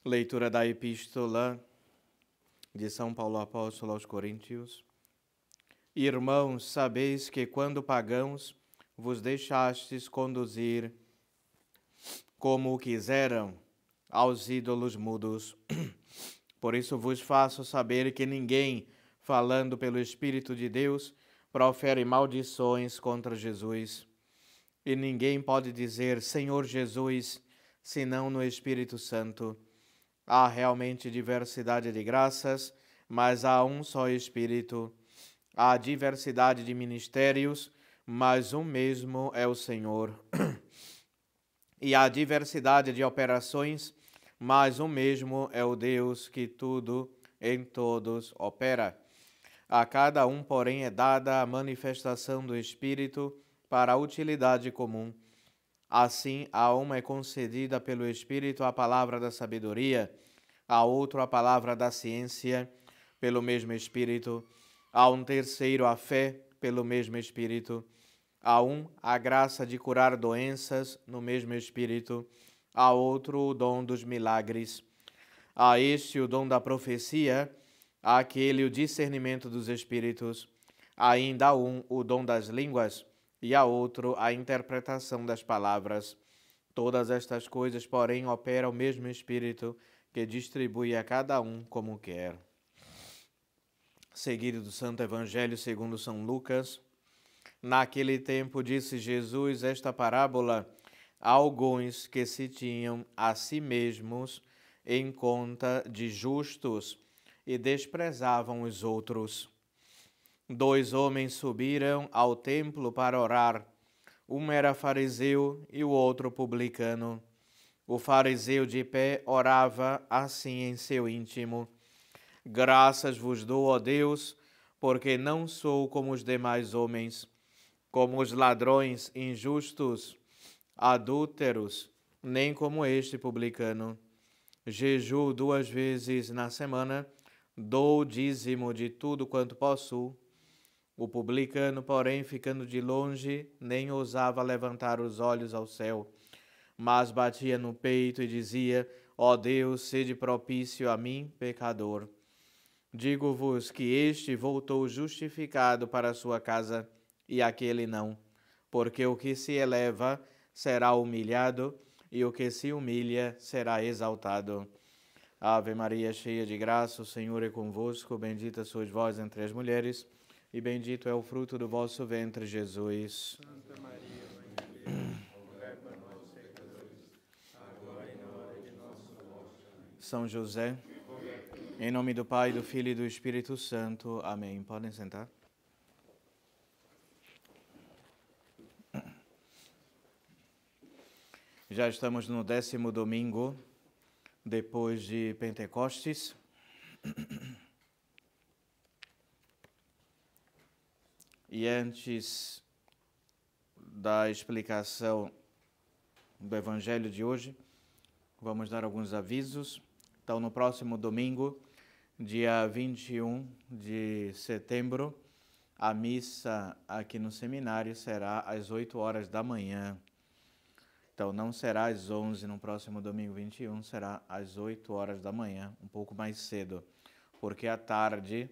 Leitura da Epístola de São Paulo Apóstolo aos Coríntios. Irmãos, sabeis que quando pagãos vos deixastes conduzir como quiseram aos ídolos mudos. Por isso vos faço saber que ninguém, falando pelo Espírito de Deus, profere maldições contra Jesus. E ninguém pode dizer Senhor Jesus, senão no Espírito Santo. Há realmente diversidade de graças, mas há um só Espírito. Há diversidade de ministérios, mas um mesmo é o Senhor. E há diversidade de operações, mas um mesmo é o Deus que tudo em todos opera. A cada um, porém, é dada a manifestação do Espírito para a utilidade comum. Assim, a uma é concedida pelo Espírito a palavra da sabedoria, a outro a palavra da ciência, pelo mesmo Espírito, a um terceiro a fé, pelo mesmo Espírito, a um a graça de curar doenças, no mesmo Espírito, a outro o dom dos milagres, a este o dom da profecia, a aquele o discernimento dos Espíritos, ainda a um o dom das línguas, e a outro a interpretação das palavras. Todas estas coisas, porém, opera o mesmo Espírito, que distribui a cada um como quer. Seguido do Santo Evangelho segundo São Lucas. Naquele tempo disse Jesus esta parábola a alguns que se tinham a si mesmos em conta de justos e desprezavam os outros. 2 homens subiram ao templo para orar. Um era fariseu e o outro publicano. O fariseu de pé orava assim em seu íntimo: Graças vos dou, ó Deus, porque não sou como os demais homens, como os ladrões injustos, adúlteros, nem como este publicano. Jejuo 2 vezes na semana, dou o dízimo de tudo quanto possuo. O publicano, porém, ficando de longe, nem ousava levantar os olhos ao céu, mas batia no peito e dizia: Ó Deus, sede propício a mim, pecador. Digo-vos que este voltou justificado para a sua casa, e aquele não, porque o que se eleva será humilhado, e o que se humilha será exaltado. Ave Maria, cheia de graça, o Senhor é convosco, bendita sois vós entre as mulheres, e bendito é o fruto do vosso ventre, Jesus. Santa Maria, Mãe de Deus, rogai por nós, pecadores, agora e na hora de nossa morte. Amém. São José, em nome do Pai, do Filho e do Espírito Santo. Amém. Podem sentar. Já estamos no 10º domingo depois de Pentecostes. E antes da explicação do Evangelho de hoje, vamos dar alguns avisos. Então, no próximo domingo, dia 21 de setembro, a missa aqui no seminário será às 8 horas da manhã. Então, não será às 11 no próximo domingo 21, será às 8 horas da manhã, um pouco mais cedo, porque à tarde,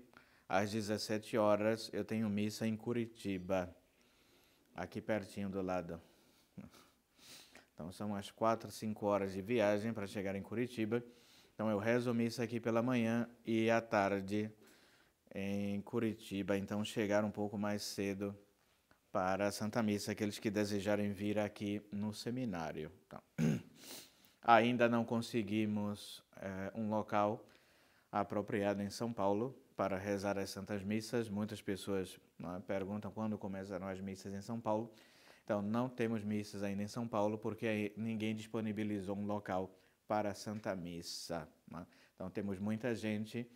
às 17 horas, eu tenho missa em Curitiba, aqui pertinho do lado. Então, são umas 4, 5 horas de viagem para chegar em Curitiba. Então, eu rezo missa aqui pela manhã e à tarde em Curitiba. Então, chegar um pouco mais cedo para a Santa Missa, aqueles que desejarem vir aqui no seminário. Então, ainda não conseguimos um local apropriado em São Paulo para rezar as Santas Missas. Muitas pessoas perguntam quando começarão as missas em São Paulo. Então, não temos missas ainda em São Paulo porque ninguém disponibilizou um local para a Santa Missa. Então, temos muita gente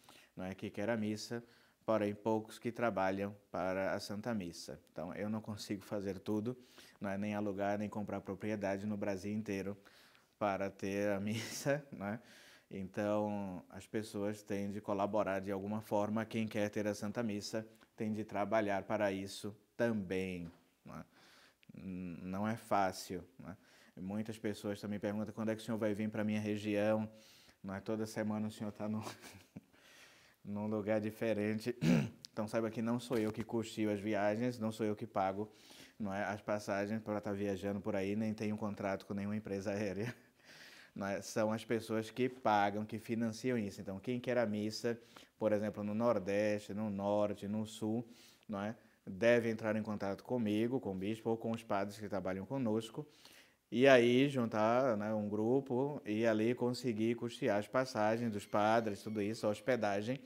que quer a missa, porém poucos que trabalham para a Santa Missa. Então, eu não consigo fazer tudo, nem alugar, nem comprar propriedade no Brasil inteiro para ter a missa, Então, as pessoas têm de colaborar de alguma forma. Quem quer ter a Santa Missa tem de trabalhar para isso também. Não é fácil. Muitas pessoas também perguntam quando é que o senhor vai vir para a minha região. não é? Toda semana o senhor está num lugar diferente. Então saiba que não sou eu que custio as viagens, não sou eu que pago, não é, as passagens para estar viajando por aí, nem tenho contrato com nenhuma empresa aérea. Não é? São as pessoas que pagam, que financiam isso. Então, quem quer a missa, por exemplo, no Nordeste, no Norte, no Sul, não é? Deve entrar em contato comigo, com o bispo ou com os padres que trabalham conosco, e aí juntar, né, um grupo e ali conseguir custear as passagens dos padres, tudo isso, a hospedagem,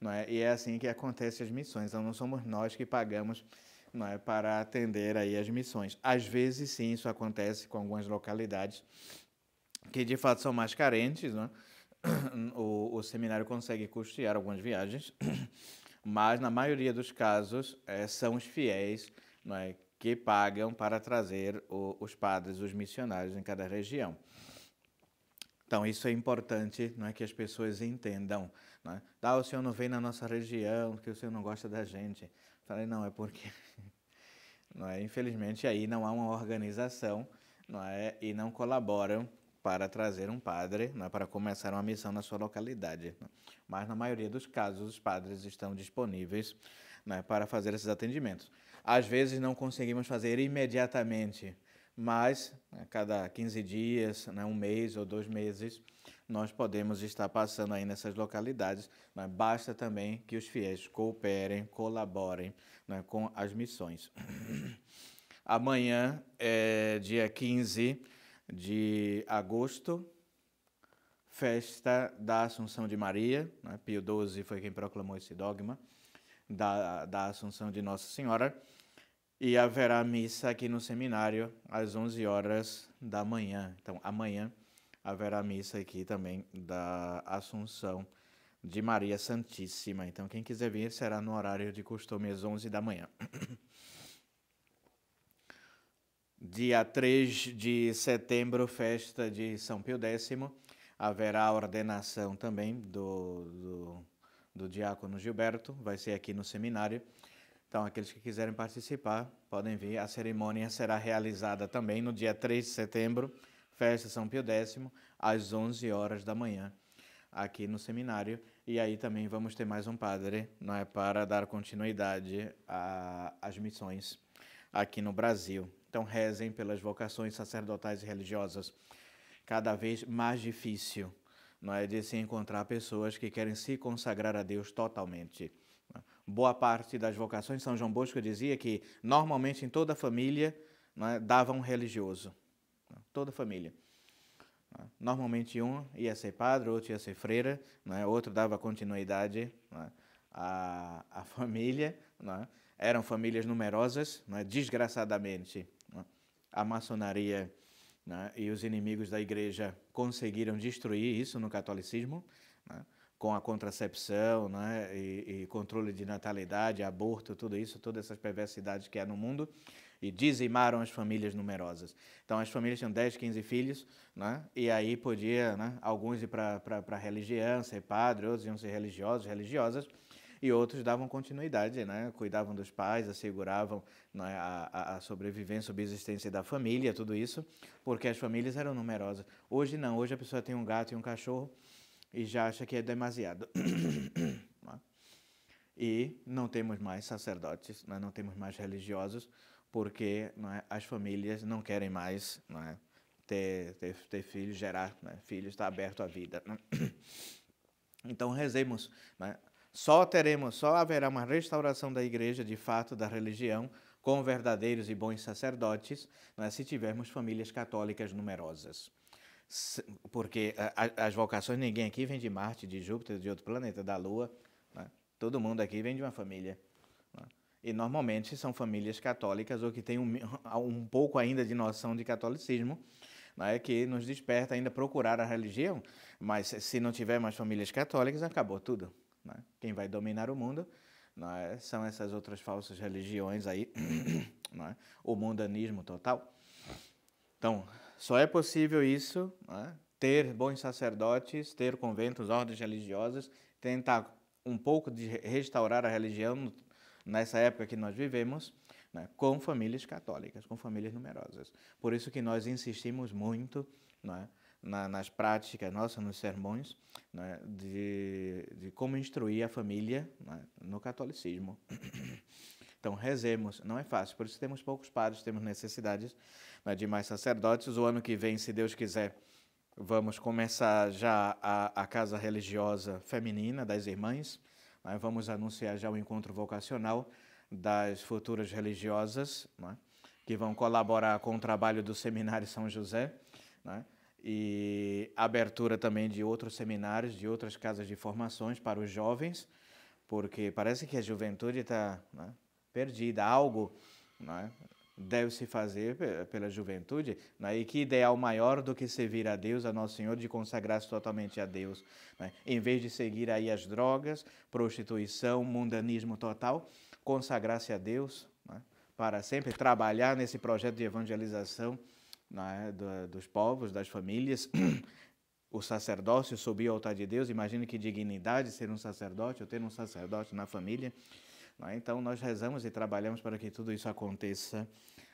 não é? E é assim que acontecem as missões. Então não somos nós que pagamos, não é, para atender aí as missões. Às vezes sim, isso acontece com algumas localidades que de fato são mais carentes, né? O seminário consegue custear algumas viagens, mas na maioria dos casos são os fiéis, não é, que pagam para trazer os padres, os missionários em cada região. Então, isso é importante, não é, que as pessoas entendam. Não é? O senhor não vem na nossa região, porque o senhor não gosta da gente. Falei, não, é porque... Não é? Infelizmente, aí não há uma organização, não é? E não colaboram para trazer um padre, não é? Para começar uma missão na sua localidade. Não é? Mas, na maioria dos casos, os padres estão disponíveis, não é? Para fazer esses atendimentos. Às vezes, não conseguimos fazer imediatamente, mas a cada 15 dias, né, um mês ou 2 meses, nós podemos estar passando aí nessas localidades, mas basta também que os fiéis cooperem, colaborem, né, com as missões. Amanhã é dia 15 de agosto, festa da Assunção de Maria, né? Pio XII foi quem proclamou esse dogma da Assunção de Nossa Senhora, e haverá missa aqui no seminário às 11 horas da manhã. Então, amanhã haverá missa aqui também da Assunção de Maria Santíssima. Então, quem quiser vir será no horário de costume às 11 da manhã. Dia 3 de setembro, festa de São Pio X, haverá a ordenação também do diácono Gilberto, vai ser aqui no seminário. Então, aqueles que quiserem participar, podem vir. A cerimônia será realizada também no dia 3 de setembro, festa São Pio X, às 11 horas da manhã, aqui no seminário. E aí também vamos ter mais um padre, não é, para dar continuidade às missões aqui no Brasil. Então, rezem pelas vocações sacerdotais e religiosas. Cada vez mais difícil, não é, de se encontrar pessoas que querem se consagrar a Deus totalmente. Boa parte das vocações, São João Bosco dizia que normalmente em toda família, não é, dava um religioso. Toda família. Normalmente um ia ser padre, outro ia ser freira, não é, outro dava continuidade, não é, à família. Não é. Eram famílias numerosas, não é, desgraçadamente. Não é, a maçonaria, não é, e os inimigos da igreja conseguiram destruir isso no catolicismo, não é, com a contracepção, né, e controle de natalidade, aborto, tudo isso, todas essas perversidades que há no mundo, e dizimaram as famílias numerosas. Então, as famílias tinham 10, 15 filhos, né, e aí podia, né, alguns ir para a religião, ser padre, outros iam ser religiosos, religiosas, e outros davam continuidade, né, cuidavam dos pais, asseguravam, né, a sobrevivência, a subsistência da família, tudo isso, porque as famílias eram numerosas. Hoje não, hoje a pessoa tem um gato e um cachorro, e já acha que é demasiado. E não temos mais sacerdotes, não temos mais religiosos, porque as famílias não querem mais ter filhos, gerar filhos, está aberto à vida. Então rezemos. Só haverá uma restauração da igreja, de fato, da religião, com verdadeiros e bons sacerdotes, se tivermos famílias católicas numerosas. Porque as vocações, ninguém aqui vem de Marte, de Júpiter, de outro planeta, da Lua, né? Todo mundo aqui vem de uma família, né? E normalmente são famílias católicas ou que têm um pouco ainda de noção de catolicismo, né? Que nos desperta ainda procurar a religião, mas se não tiver mais famílias católicas, acabou tudo, né? Quem vai dominar o mundo, né, são essas outras falsas religiões aí, né? O mundanismo total. Então, só é possível isso, né, ter bons sacerdotes, ter conventos, ordens religiosas, tentar um pouco de restaurar a religião nessa época que nós vivemos, né, com famílias católicas, com famílias numerosas. Por isso que nós insistimos muito, né, nas práticas nossas, nos sermões, né, de como instruir a família, né, no catolicismo. Então, rezemos. Não é fácil, por isso temos poucos padres, temos necessidades, né, de mais sacerdotes. O ano que vem, se Deus quiser, vamos começar já a casa religiosa feminina das irmãs. Né, vamos anunciar já o encontro vocacional das futuras religiosas, né, que vão colaborar com o trabalho do Seminário São José, né, e abertura também de outros seminários, de outras casas de formações para os jovens, porque parece que a juventude está, né, perdida. Algo, né, deve se fazer pela juventude, né, e que ideal maior do que servir a Deus, a Nosso Senhor, de consagrar-se totalmente a Deus, né, em vez de seguir aí as drogas, prostituição, mundanismo total, consagrar-se a Deus, né, para sempre trabalhar nesse projeto de evangelização, né, dos povos, das famílias. O sacerdócio subir ao altar de Deus, imagine que dignidade ser um sacerdote ou ter um sacerdote na família. Então, nós rezamos e trabalhamos para que tudo isso aconteça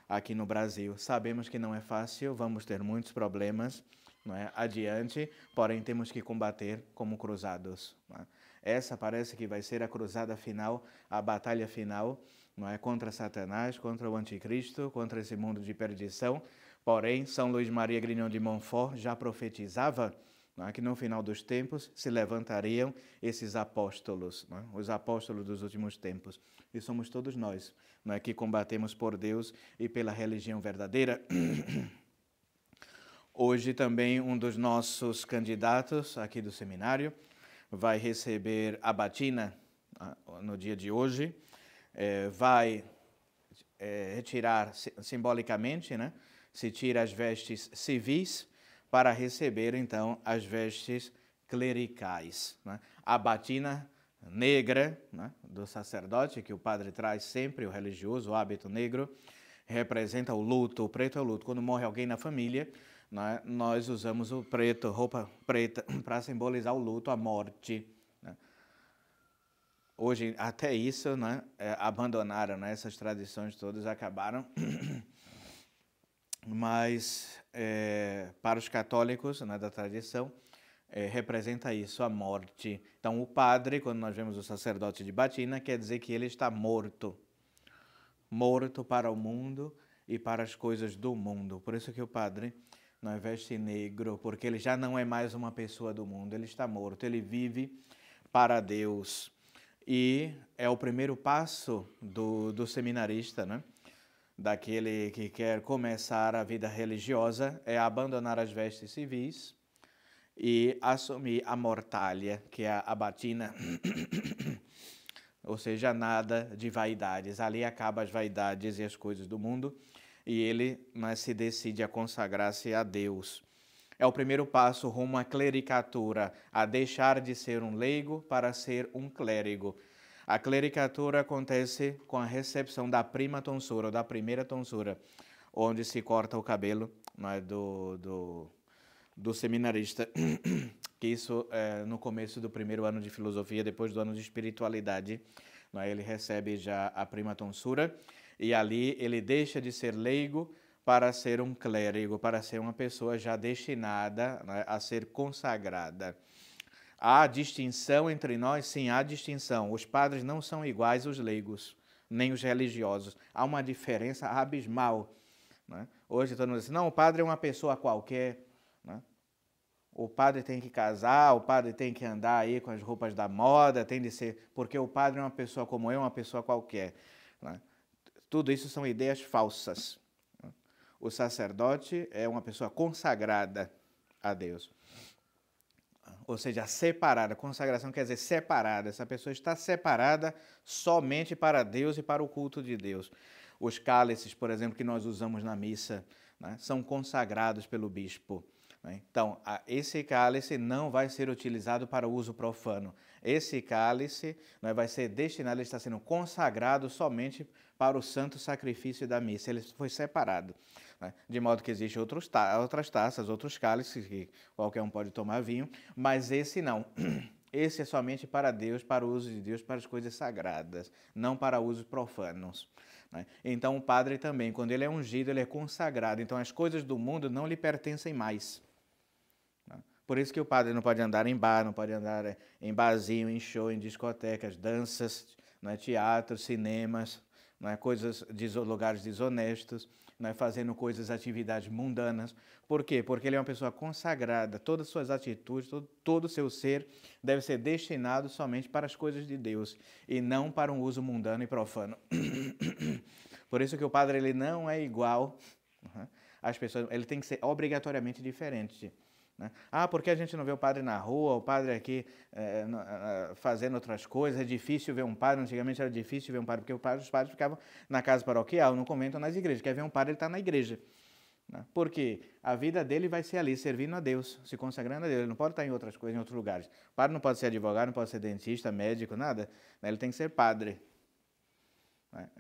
aqui no Brasil. Sabemos que não é fácil, vamos ter muitos problemas, não é, adiante, porém temos que combater como cruzados. Não é? Essa parece que vai ser a cruzada final, a batalha final, não é, contra Satanás, contra o anticristo, contra esse mundo de perdição. Porém, São Luís Maria Grignion de Montfort já profetizava, não é, que no final dos tempos se levantariam esses apóstolos, não é, os apóstolos dos últimos tempos. E somos todos nós, não é, que combatemos por Deus e pela religião verdadeira. Hoje também um dos nossos candidatos aqui do seminário vai receber a batina no dia de hoje, vai retirar simbolicamente, né? Se tira as vestes civis para receber, então, as vestes clericais. Né? A batina negra, né, do sacerdote, que o padre traz sempre, o religioso, o hábito negro, representa o luto. O preto é o luto. Quando morre alguém na família, né, nós usamos o preto, roupa preta, para simbolizar o luto, a morte. Né? Hoje, até isso, né, abandonaram, né, essas tradições todas, acabaram. Mas, para os católicos, né, da tradição, representa isso, a morte. Então, o padre, quando nós vemos o sacerdote de batina, quer dizer que ele está morto. Morto para o mundo e para as coisas do mundo. Por isso que o padre não veste negro, porque ele já não é mais uma pessoa do mundo, ele está morto, ele vive para Deus. E é o primeiro passo do seminarista, né? Daquele que quer começar a vida religiosa, é abandonar as vestes civis e assumir a mortalha, que é a batina, ou seja, nada de vaidades. Ali acabam as vaidades e as coisas do mundo e ele, mas, se decide a consagrar-se a Deus. É o primeiro passo rumo à clericatura, a deixar de ser um leigo para ser um clérigo. A clericatura acontece com a recepção da prima tonsura, ou da primeira tonsura, onde se corta o cabelo, não é, do seminarista, que isso é no começo do primeiro ano de filosofia, depois do ano de espiritualidade, não é, ele recebe já a prima tonsura, e ali ele deixa de ser leigo para ser um clérigo, para ser uma pessoa já destinada, né, a ser consagrada. Há distinção entre nós? Sim, há distinção. Os padres não são iguais aos leigos, nem os religiosos. Há uma diferença abismal. Né? Hoje todo mundo diz, não, o padre é uma pessoa qualquer. Né? O padre tem que casar, o padre tem que andar aí com as roupas da moda, tem de ser, porque o padre é uma pessoa como eu, uma pessoa qualquer. Né? Tudo isso são ideias falsas. O sacerdote é uma pessoa consagrada a Deus. Ou seja, separada. Consagração quer dizer separada. Essa pessoa está separada somente para Deus e para o culto de Deus. Os cálices, por exemplo, que nós usamos na missa, né, são consagrados pelo bispo. Né? Então, esse cálice não vai ser utilizado para uso profano. Esse cálice, né, vai ser destinado, ele está sendo consagrado somente para o santo sacrifício da missa. Ele foi separado. Né? De modo que existem outras taças, outros cálices, que qualquer um pode tomar vinho, mas esse não. Esse é somente para Deus, para o uso de Deus, para as coisas sagradas, não para usos profanos. Né? Então, o padre também, quando ele é ungido, ele é consagrado. Então, as coisas do mundo não lhe pertencem mais. Por isso que o padre não pode andar em bar, não pode andar em barzinho, em show, em discotecas, danças, não é, teatro, cinemas, não é, lugares desonestos, não é, fazendo coisas, atividades mundanas. Por quê? Porque ele é uma pessoa consagrada, todas as suas atitudes, todo o seu ser deve ser destinado somente para as coisas de Deus e não para um uso mundano e profano. Por isso que o padre ele não é igual às pessoas, ele tem que ser obrigatoriamente diferente. Ah, porque a gente não vê o padre na rua, o padre aqui fazendo outras coisas, é difícil ver um padre, antigamente era difícil ver um padre, porque os padres ficavam na casa paroquial, no convento ou nas igrejas, quer ver um padre, ele está na igreja. Porque a vida dele vai ser ali, servindo a Deus, se consagrando a Deus, ele não pode estar em outras coisas, em outros lugares. O padre não pode ser advogado, não pode ser dentista, médico, nada, ele tem que ser padre.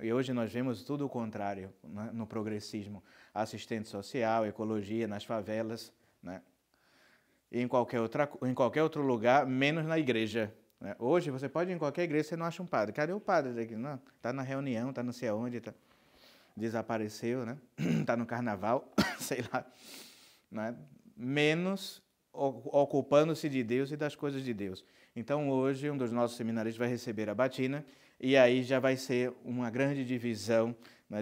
E hoje nós vemos tudo o contrário no progressismo, assistente social, ecologia, nas favelas, e em qualquer outro lugar, menos na igreja. Hoje você pode ir em qualquer igreja, você não acha um padre. Cadê o padre daqui? Não, está na reunião, está não sei aonde, desapareceu, está no carnaval, sei lá. Menos ocupando-se de Deus e das coisas de Deus. Então hoje um dos nossos seminaristas vai receber a batina e aí já vai ser uma grande divisão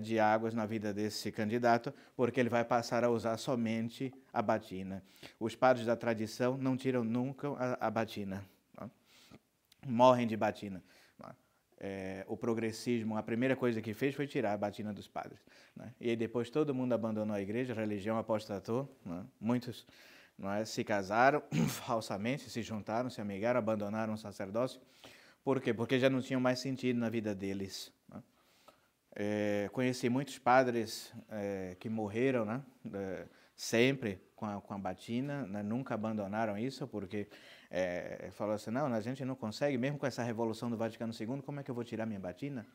de águas na vida desse candidato, porque ele vai passar a usar somente a batina. Os padres da tradição não tiram nunca a batina. Morrem de batina. O progressismo, a primeira coisa que fez foi tirar a batina dos padres. E aí depois todo mundo abandonou a igreja, a religião apostatou. Muitos se casaram falsamente, se juntaram, se amigaram, abandonaram o sacerdócio. Por quê? Porque já não tinham mais sentido na vida deles. Conheci muitos padres que morreram sempre com a batina, nunca abandonaram isso, porque falou assim, não, a gente não consegue, mesmo com essa revolução do Vaticano II, como é que eu vou tirar minha batina?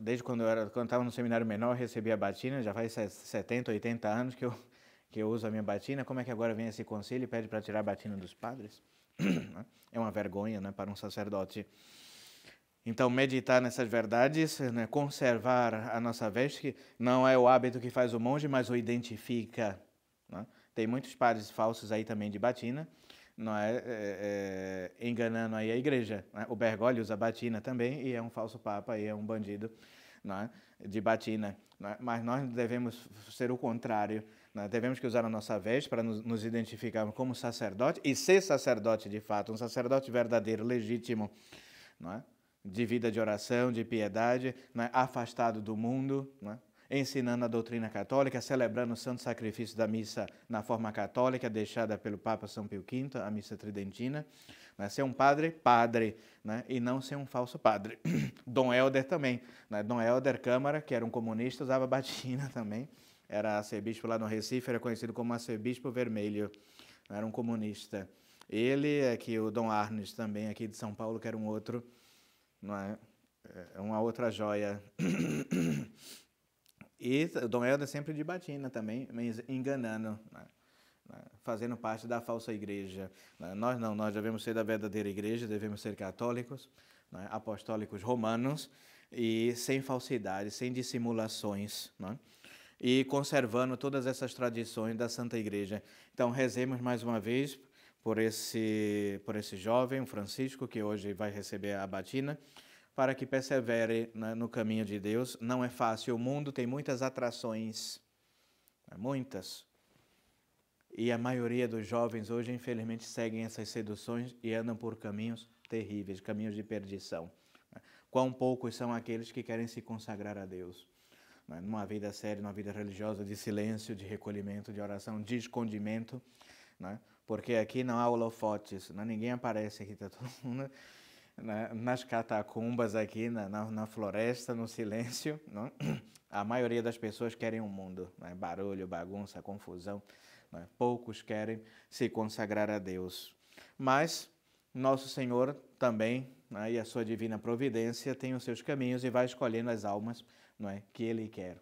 Desde quando eu estava no seminário menor, eu recebi a batina, já faz 70, 80 anos que eu uso a minha batina, como é que agora vem esse concílio e pede para tirar a batina dos padres? É uma vergonha, para um sacerdote. Então, meditar nessas verdades, conservar a nossa veste, que não é o hábito que faz o monge, mas o identifica. Tem muitos padres falsos aí também de batina, enganando aí a igreja. O Bergoglio usa batina também e é um falso papa, e é um bandido de batina. Mas nós devemos ser o contrário. Devemos que usar a nossa veste para nos identificarmos como sacerdote e ser sacerdote de fato, um sacerdote verdadeiro, legítimo, de vida de oração, de piedade, afastado do mundo, ensinando a doutrina católica, celebrando o santo sacrifício da missa na forma católica, deixada pelo Papa São Pio V, a missa tridentina. Ser um padre, e não ser um falso padre. Dom Helder também. Dom Helder Câmara, que era um comunista, usava batina também. Era arcebispo lá no Recife, era conhecido como arcebispo vermelho. Era um comunista. Ele, que o Dom Arnes também, aqui de São Paulo, que era um outro, uma outra joia. E o Dom Helder sempre de batina também, enganando, fazendo parte da falsa igreja. Nós não, nós devemos ser da verdadeira igreja, devemos ser católicos, apostólicos romanos, e sem falsidade, sem dissimulações, e conservando todas essas tradições da Santa Igreja. Então, rezemos mais uma vez por esse jovem, o Francisco, que hoje vai receber a batina, para que persevere no caminho de Deus. Não é fácil, o mundo tem muitas atrações, muitas. E a maioria dos jovens hoje, infelizmente, seguem essas seduções e andam por caminhos terríveis, caminhos de perdição. Quão poucos são aqueles que querem se consagrar a Deus, numa vida séria, numa vida religiosa, de silêncio, de recolhimento, de oração, de escondimento, porque aqui não há holofotes, ninguém aparece aqui, está todo mundo nas catacumbas aqui, na floresta, no silêncio. A maioria das pessoas querem um mundo, barulho, bagunça, confusão. Poucos querem se consagrar a Deus. Mas nosso Senhor também, e a sua divina providência, tem os seus caminhos e vai escolhendo as almas que Ele quer.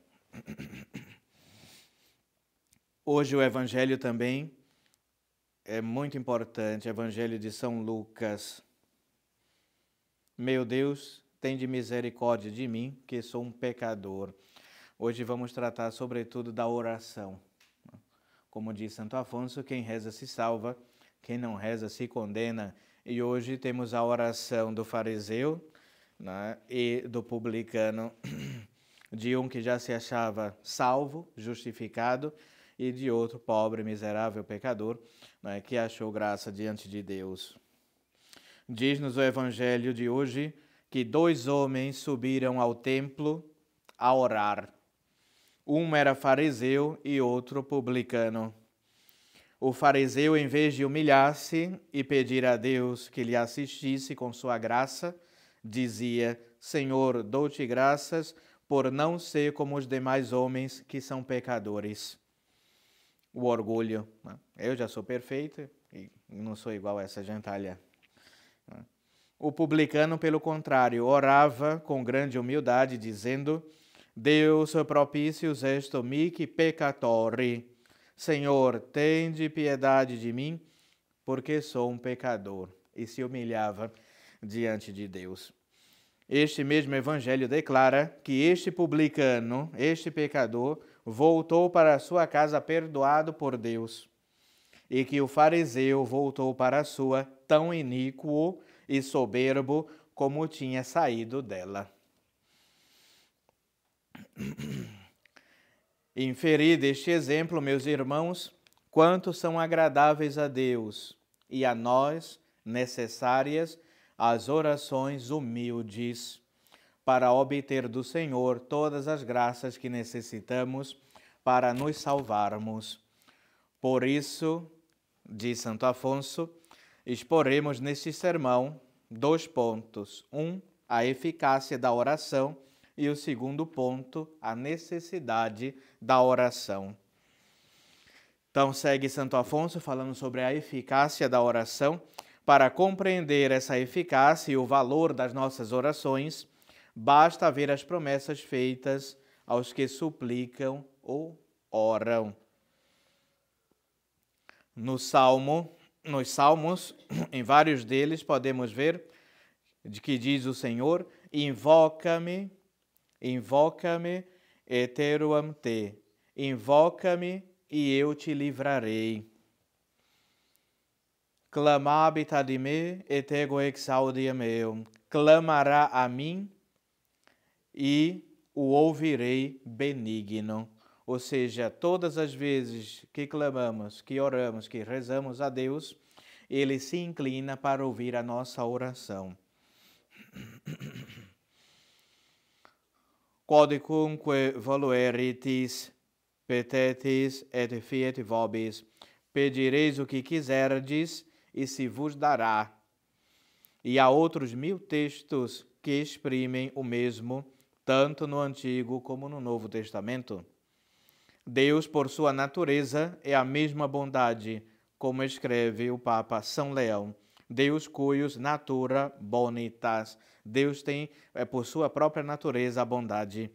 Hoje o Evangelho também é muito importante, Evangelho de São Lucas. Meu Deus, tende misericórdia de mim, que sou um pecador. Hoje vamos tratar sobretudo da oração. Como diz Santo Afonso, quem reza se salva, quem não reza se condena. E hoje temos a oração do fariseu, né, e do publicano, de um que já se achava salvo, justificado, e de outro pobre, miserável pecador, né, que achou graça diante de Deus. Diz-nos o Evangelho de hoje que 2 homens subiram ao templo a orar. Um era fariseu e outro publicano. O fariseu, em vez de humilhar-se e pedir a Deus que lhe assistisse com sua graça, dizia: Senhor, dou-te graças por não ser como os demais homens que são pecadores. O orgulho. Eu já sou perfeito e não sou igual a essa gentalha. O publicano, pelo contrário, orava com grande humildade, dizendo: Deus propicius est mihi peccatori. Senhor, tende piedade de mim, porque sou um pecador. E se humilhava diante de Deus. Este mesmo evangelho declara que este publicano, este pecador, voltou para a sua casa perdoado por Deus, e que o fariseu voltou para a sua tão iníquo e soberbo como tinha saído dela. Inferi deste exemplo, meus irmãos, quanto são agradáveis a Deus e a nós necessárias as orações humildes, para obter do Senhor todas as graças que necessitamos para nos salvarmos. Por isso, diz Santo Afonso, exporemos neste sermão 2 pontos. A eficácia da oração e o segundo ponto, a necessidade da oração. Então, segue Santo Afonso falando sobre a eficácia da oração. Para compreender essa eficácia e o valor das nossas orações, basta ver as promessas feitas aos que suplicam ou oram. Nos Salmos, em vários deles, podemos ver de que diz o Senhor: invoca-me, eteruam te. Invoca-me e eu te livrarei. Clamabit ad me, et ego exaudiam meum. Clamará a mim e o ouvirei benigno. Ou seja, todas as vezes que clamamos, que oramos, que rezamos a Deus, Ele se inclina para ouvir a nossa oração. Quodicunque volueritis, petetis et fiet vobis. Pedireis o que quiserdes e se vos dará. E há outros 1000 textos que exprimem o mesmo, tanto no Antigo como no Novo Testamento. Deus, por sua natureza, é a mesma bondade, como escreve o Papa São Leão. Deus cuius natura bonitas. Deus tem, por sua própria natureza, a bondade.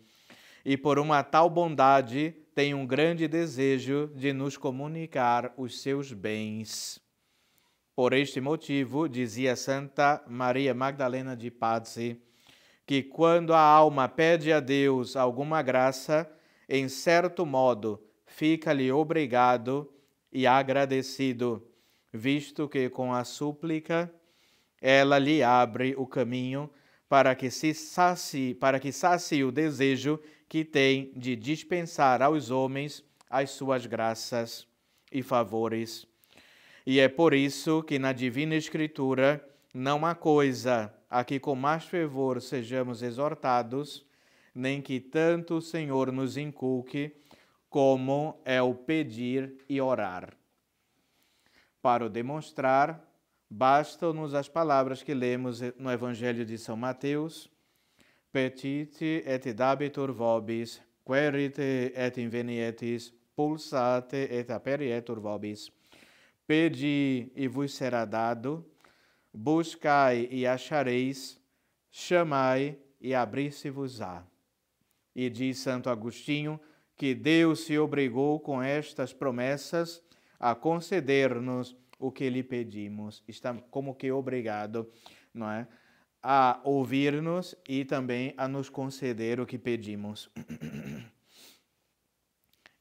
E por uma tal bondade, tem um grande desejo de nos comunicar os seus bens. Por este motivo, dizia Santa Maria Magdalena de Pazzi, que quando a alma pede a Deus alguma graça, em certo modo, fica-lhe obrigado e agradecido, visto que com a súplica ela lhe abre o caminho para que sacie o desejo que tem de dispensar aos homens as suas graças e favores. E é por isso que na Divina Escritura não há coisa a que com mais fervor sejamos exortados, nem que tanto o Senhor nos inculque, como é o pedir e orar. Para o demonstrar, bastam-nos as palavras que lemos no Evangelho de São Mateus: Petite et dabitur vobis, querite et invenietis, pulsate et aperietur vobis. Pedi e vos será dado, buscai e achareis, chamai e abrir-se-vos-á. E diz Santo Agostinho que Deus se obrigou com estas promessas a conceder-nos o que lhe pedimos. Está como que obrigado, não é? A ouvir-nos e também a nos conceder o que pedimos.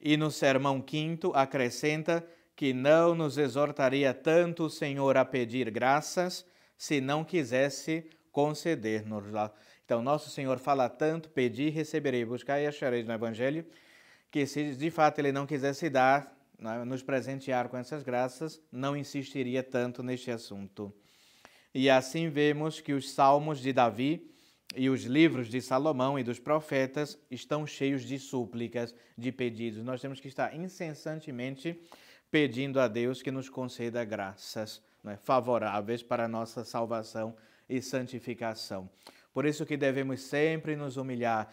E no sermão 5º acrescenta que não nos exortaria tanto o Senhor a pedir graças se não quisesse conceder-nos-la. Então, nosso Senhor fala tanto, pedi, receberei, buscai e achareis no Evangelho, que se de fato Ele não quisesse dar, nos presentear com essas graças, não insistiria tanto neste assunto. E assim vemos que os salmos de Davi e os livros de Salomão e dos profetas estão cheios de súplicas, de pedidos. Nós temos que estar incessantemente pedindo a Deus que nos conceda graças, favoráveis para a nossa salvação e santificação. Por isso que devemos sempre nos humilhar.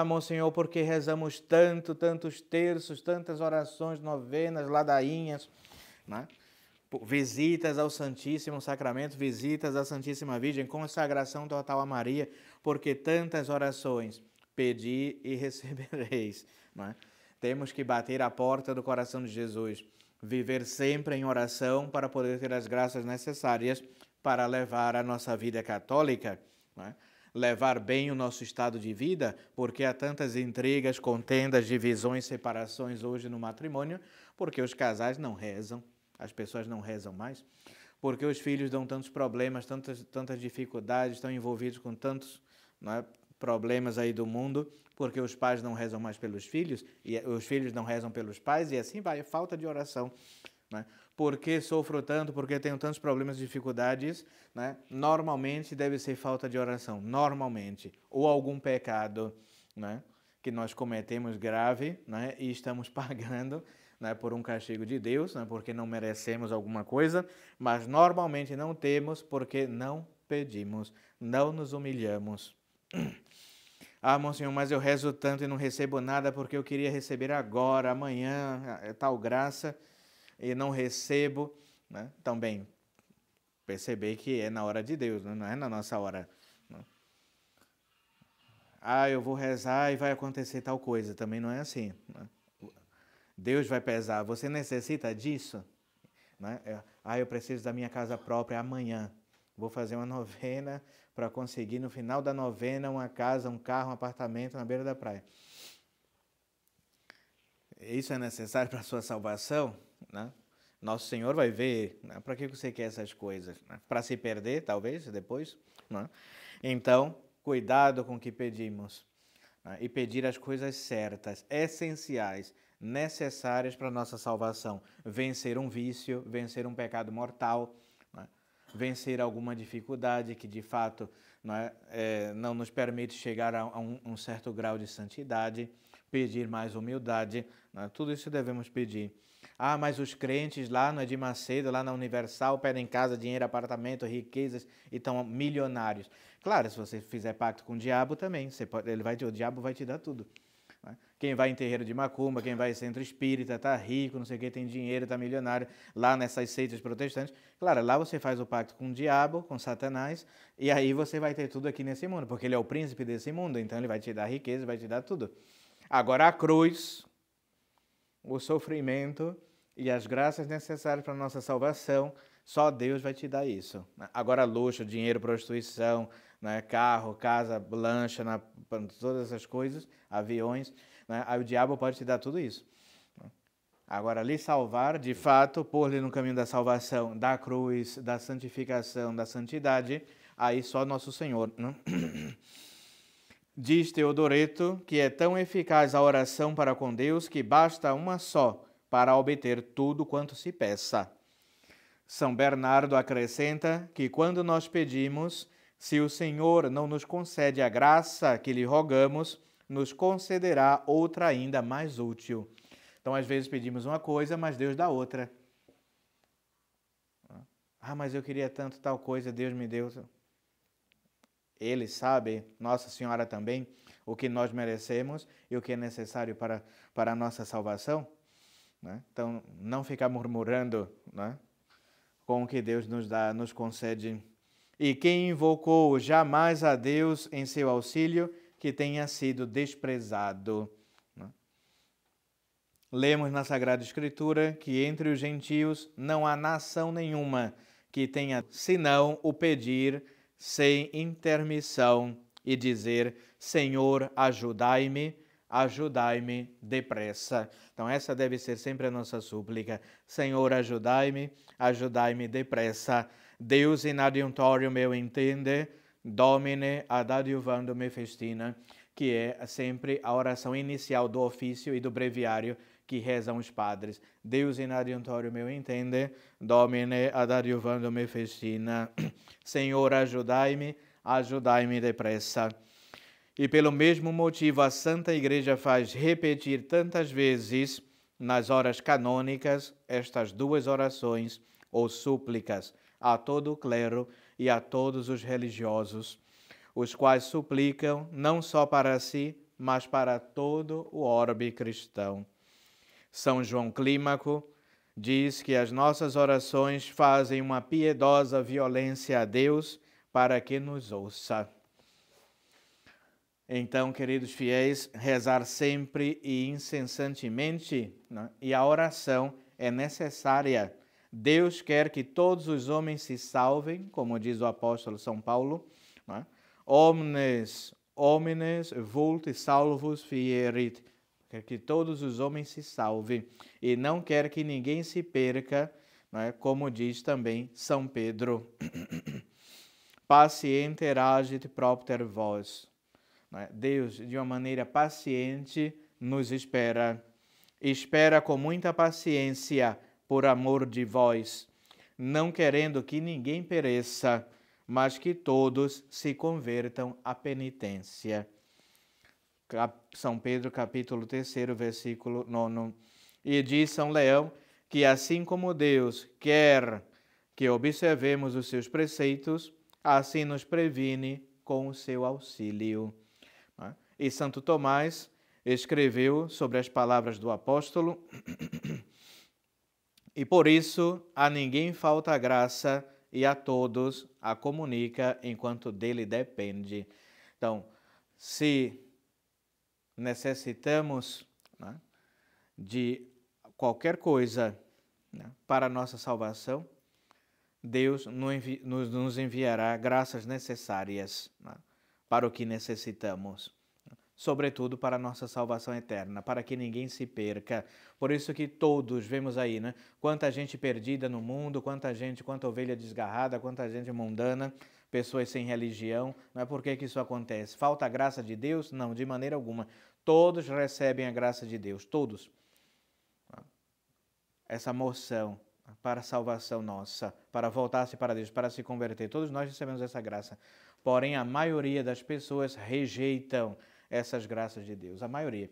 Monsenhor, porque rezamos tantos terços, tantas orações, novenas, ladainhas, visitas ao Santíssimo Sacramento, visitas à Santíssima Virgem, consagração total a Maria, porque tantas orações, pedi e recebereis. Temos que bater a porta do coração de Jesus, viver sempre em oração para poder ter as graças necessárias para levar a nossa vida católica, levar bem o nosso estado de vida, porque há tantas intrigas, contendas, divisões, separações hoje no matrimônio, porque os casais não rezam, as pessoas não rezam mais, porque os filhos dão tantos problemas, tantas dificuldades, estão envolvidos com tantos problemas aí do mundo, porque os pais não rezam mais pelos filhos, e os filhos não rezam pelos pais, e assim vai, falta de oração. Por que sofro tanto, porque tenho tantos problemas e dificuldades, normalmente deve ser falta de oração, normalmente, ou algum pecado, que nós cometemos grave, e estamos pagando, por um castigo de Deus, porque não merecemos alguma coisa, mas normalmente não temos porque não pedimos, não nos humilhamos. Monsenhor, mas eu rezo tanto e não recebo nada porque eu queria receber agora, amanhã, tal graça, e não recebo, também perceber que é na hora de Deus, não é na nossa hora. Eu vou rezar e vai acontecer tal coisa, também não é assim. Deus vai pesar, você necessita disso? Eu preciso da minha casa própria amanhã, vou fazer uma novena para conseguir no final da novena uma casa, um carro, um apartamento na beira da praia. Isso é necessário para a sua salvação? Nosso Senhor vai ver, para que você quer essas coisas? Para se perder, talvez, depois? Então, cuidado com o que pedimos. E pedir as coisas certas, essenciais, necessárias para a nossa salvação. Vencer um vício, vencer um pecado mortal, vencer alguma dificuldade que, de fato, não nos permite chegar a um certo grau de santidade, pedir mais humildade, tudo isso devemos pedir. Mas os crentes lá no Edir Macedo, lá na Universal, pedem casa, dinheiro, apartamento, riquezas e estão milionários. Claro, se você fizer pacto com o diabo também, o diabo vai te dar tudo. Quem vai em terreiro de macumba, quem vai em centro espírita, está rico, não sei o que, tem dinheiro, está milionário, lá nessas seitas protestantes. Claro, lá você faz o pacto com o diabo, com Satanás, e aí você vai ter tudo aqui nesse mundo, porque ele é o príncipe desse mundo, então ele vai te dar riqueza, vai te dar tudo. Agora a cruz, o sofrimento e as graças necessárias para a nossa salvação, só Deus vai te dar isso. Agora luxo, dinheiro, prostituição, carro, casa, lancha, todas essas coisas, aviões, aí o diabo pode te dar tudo isso. Agora, lhe salvar, de fato, pôr-lhe no caminho da salvação, da cruz, da santificação, da santidade, aí só nosso Senhor. Diz Teodoreto que é tão eficaz a oração para com Deus que basta uma só para obter tudo quanto se peça. São Bernardo acrescenta que quando nós pedimos, se o Senhor não nos concede a graça que lhe rogamos, nos concederá outra ainda mais útil. Então, às vezes pedimos uma coisa, mas Deus dá outra. Mas eu queria tanto tal coisa, Deus me deu. Ele sabe, Nossa Senhora também, o que nós merecemos e o que é necessário para a nossa salvação. Então, não ficar murmurando, com o que Deus nos dá, nos concede. E quem invocou jamais a Deus em seu auxílio, que tenha sido desprezado. Lemos na Sagrada Escritura que entre os gentios não há nação nenhuma que tenha senão o pedir sem intermissão e dizer: Senhor, ajudai-me, ajudai-me depressa. Então essa deve ser sempre a nossa súplica. Senhor, ajudai-me depressa. Deus in adiuntorium meu intende, Domine ad adiuvandum me festina, que é sempre a oração inicial do ofício e do breviário que rezam os padres. Deus in adiuntorium meu intende, Domine ad adiuvandum me festina. Senhor, ajudai-me depressa. E pelo mesmo motivo a Santa Igreja faz repetir tantas vezes nas horas canônicas estas duas orações ou súplicas a todo o clero e a todos os religiosos, os quais suplicam não só para si, mas para todo o orbe cristão. São João Clímaco diz que as nossas orações fazem uma piedosa violência a Deus para que nos ouça. Então, queridos fiéis, rezar sempre e incessantemente, né? E a oração é necessária. Deus quer que todos os homens se salvem, como diz o apóstolo São Paulo, né? Homines vult salvus fierit. Quer que todos os homens se salvem e não quer que ninguém se perca, né? Como diz também São Pedro. Pacienter agit propter vos. Deus, de uma maneira paciente, nos espera. Espera com muita paciência por amor de vós, não querendo que ninguém pereça, mas que todos se convertam à penitência. São Pedro, capítulo 3, versículo 9. E diz São Leão que assim como Deus quer que observemos os seus preceitos, assim nos previne com o seu auxílio. E Santo Tomás escreveu sobre as palavras do apóstolo: e por isso a ninguém falta a graça e a todos a comunica enquanto dele depende. Então, se necessitamos, né, de qualquer coisa, né, para a nossa salvação, Deus nos enviará graças necessárias, né, para o que necessitamos. Sobretudo para a nossa salvação eterna, para que ninguém se perca. Por isso que todos vemos aí, né? Quanta gente perdida no mundo, quanta ovelha desgarrada, quanta gente mundana, pessoas sem religião. Não é por que isso acontece? Falta a graça de Deus? Não, de maneira alguma. Todos recebem a graça de Deus, todos. Essa moção para a salvação nossa, para voltar-se para Deus, para se converter. Todos nós recebemos essa graça. Porém, a maioria das pessoas rejeitam essas graças de Deus, a maioria.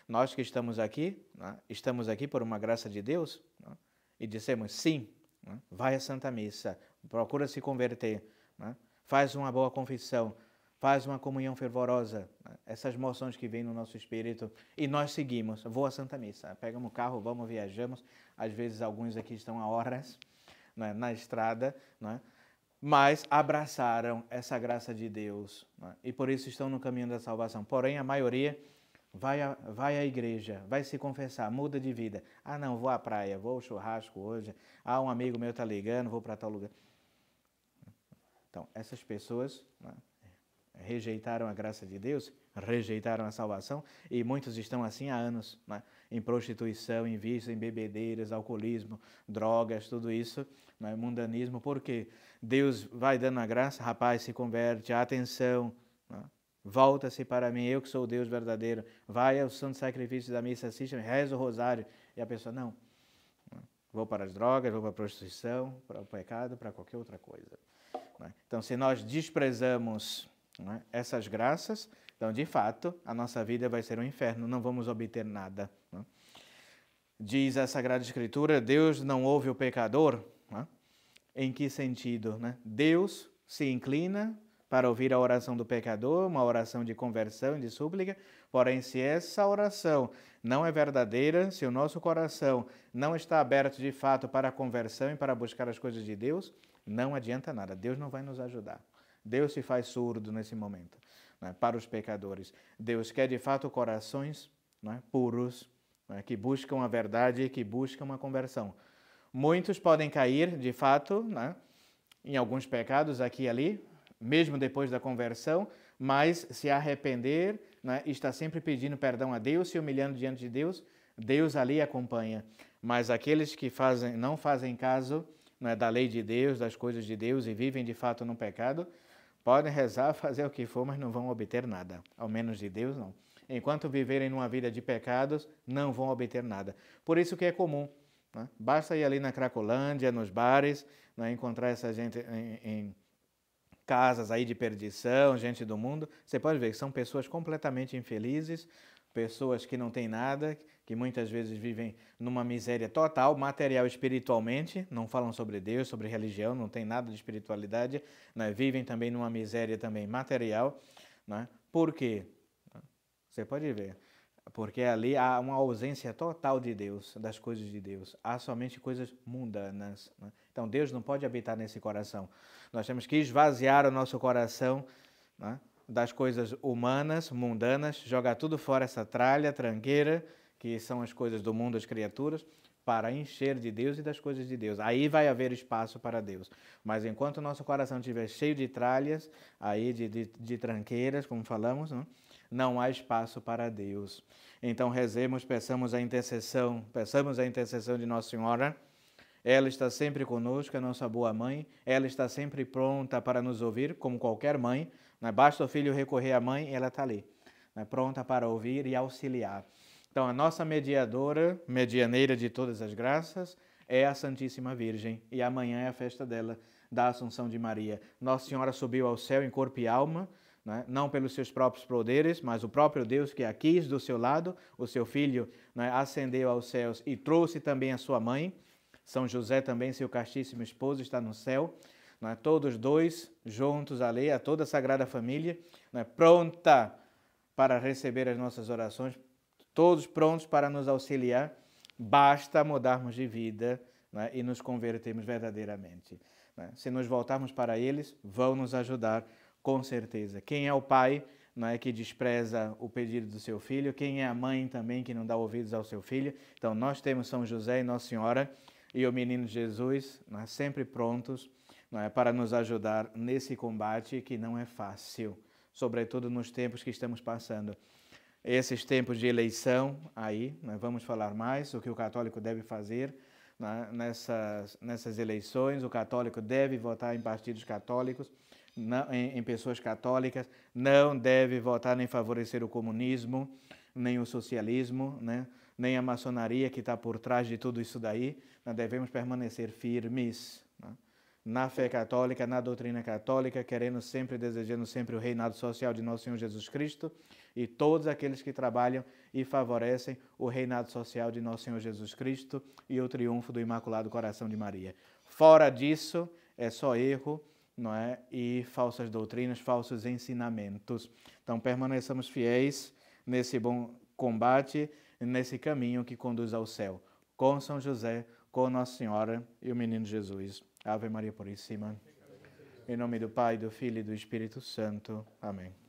Nós que estamos aqui por uma graça de Deus, né, e dissemos sim, né, vai à Santa Missa, procura se converter, né, faz uma boa confissão, faz uma comunhão fervorosa, né, essas moções que vêm no nosso espírito, e nós seguimos, vou à Santa Missa, pegamos o carro, vamos, viajamos, às vezes alguns aqui estão há horas, né, na estrada, né, mas abraçaram essa graça de Deus, né? E por isso estão no caminho da salvação. Porém, a maioria vai à igreja, vai se confessar, muda de vida. Ah, não, vou à praia, vou ao churrasco hoje. Ah, um amigo meu está ligando, vou para tal lugar. Então, essas pessoas, né, rejeitaram a graça de Deus, rejeitaram a salvação, e muitos estão assim há anos, né, em prostituição, em vício, em bebedeiras, alcoolismo, drogas, tudo isso, né, mundanismo. Por quê? Deus vai dando a graça, rapaz, se converte, atenção, né, volta-se para mim, eu que sou o Deus verdadeiro, vai ao santo sacrifício da missa, assiste, reza o rosário, e a pessoa, não, vou para as drogas, vou para a prostituição, para o pecado, para qualquer outra coisa. Né? Então, se nós desprezamos, né, essas graças, então, de fato, a nossa vida vai ser um inferno, não vamos obter nada. Né? Diz a Sagrada Escritura, Deus não ouve o pecador. Né? Em que sentido? Né? Deus se inclina para ouvir a oração do pecador, uma oração de conversão, de súplica, porém, se essa oração não é verdadeira, se o nosso coração não está aberto de fato para a conversão e para buscar as coisas de Deus, não adianta nada, Deus não vai nos ajudar. Deus se faz surdo nesse momento, né, para os pecadores. Deus quer de fato corações, né, puros, né, que buscam a verdade e que buscam uma conversão. Muitos podem cair, de fato, né, em alguns pecados aqui e ali, mesmo depois da conversão, mas se arrepender, né, e está sempre pedindo perdão a Deus, se humilhando diante de Deus, Deus ali acompanha. Mas aqueles que não fazem caso, né, da lei de Deus, das coisas de Deus e vivem de fato no pecado, podem rezar, fazer o que for, mas não vão obter nada. Ao menos de Deus, não. Enquanto viverem numa vida de pecados, não vão obter nada. Por isso que é comum, né? Basta ir ali na Cracolândia, nos bares, né, encontrar essa gente em casas aí de perdição, gente do mundo. Você pode ver que são pessoas completamente infelizes, pessoas que não têm nada, que muitas vezes vivem numa miséria total, material e espiritualmente, não falam sobre Deus, sobre religião, não tem nada de espiritualidade, né? Vivem também numa miséria também material, né? Por quê? Você pode ver, porque ali há uma ausência total de Deus, das coisas de Deus, há somente coisas mundanas, né? Então Deus não pode habitar nesse coração, nós temos que esvaziar o nosso coração, né, das coisas humanas, mundanas, jogar tudo fora, essa tralha, tranqueira, que são as coisas do mundo, as criaturas, para encher de Deus e das coisas de Deus. Aí vai haver espaço para Deus. Mas enquanto o nosso coração estiver cheio de tralhas, aí de tranqueiras, como falamos, não há espaço para Deus. Então rezemos, peçamos a intercessão de Nossa Senhora. Ela está sempre conosco, a nossa boa mãe. Ela está sempre pronta para nos ouvir, como qualquer mãe. Basta o filho recorrer à mãe, ela está ali, pronta para ouvir e auxiliar. Então, a nossa medianeira de todas as graças, é a Santíssima Virgem. E amanhã é a festa dela, da Assunção de Maria. Nossa Senhora subiu ao céu em corpo e alma, não pelos seus próprios poderes, mas o próprio Deus que a quis do seu lado. O seu filho ascendeu aos céus e trouxe também a sua mãe. São José também, seu castíssimo esposo, está no céu. Todos dois juntos ali, a toda a Sagrada Família, pronta para receber as nossas orações, todos prontos para nos auxiliar. Basta mudarmos de vida, e nos convertermos verdadeiramente. Se nos voltarmos para eles, vão nos ajudar com certeza. Quem é o pai que despreza o pedido do seu filho? Quem é a mãe também que não dá ouvidos ao seu filho? Então nós temos São José e Nossa Senhora e o menino Jesus sempre prontos para nos ajudar nesse combate que não é fácil, sobretudo nos tempos que estamos passando. Esses tempos de eleição aí, vamos falar mais o que o católico deve fazer nessas eleições. O católico deve votar em partidos católicos, em pessoas católicas, não deve votar nem favorecer o comunismo, nem o socialismo, nem a maçonaria que está por trás de tudo isso daí. Nós devemos permanecer firmes na fé católica, na doutrina católica, querendo sempre, desejando sempre o reinado social de nosso Senhor Jesus Cristo e todos aqueles que trabalham e favorecem o reinado social de nosso Senhor Jesus Cristo e o triunfo do Imaculado Coração de Maria. Fora disso, é só erro, e falsas doutrinas, falsos ensinamentos. Então, permaneçamos fiéis nesse bom combate, nesse caminho que conduz ao céu. Com São José, com Nossa Senhora e o Menino Jesus. Ave Maria Puríssima. Em nome do Pai, do Filho e do Espírito Santo. Amém.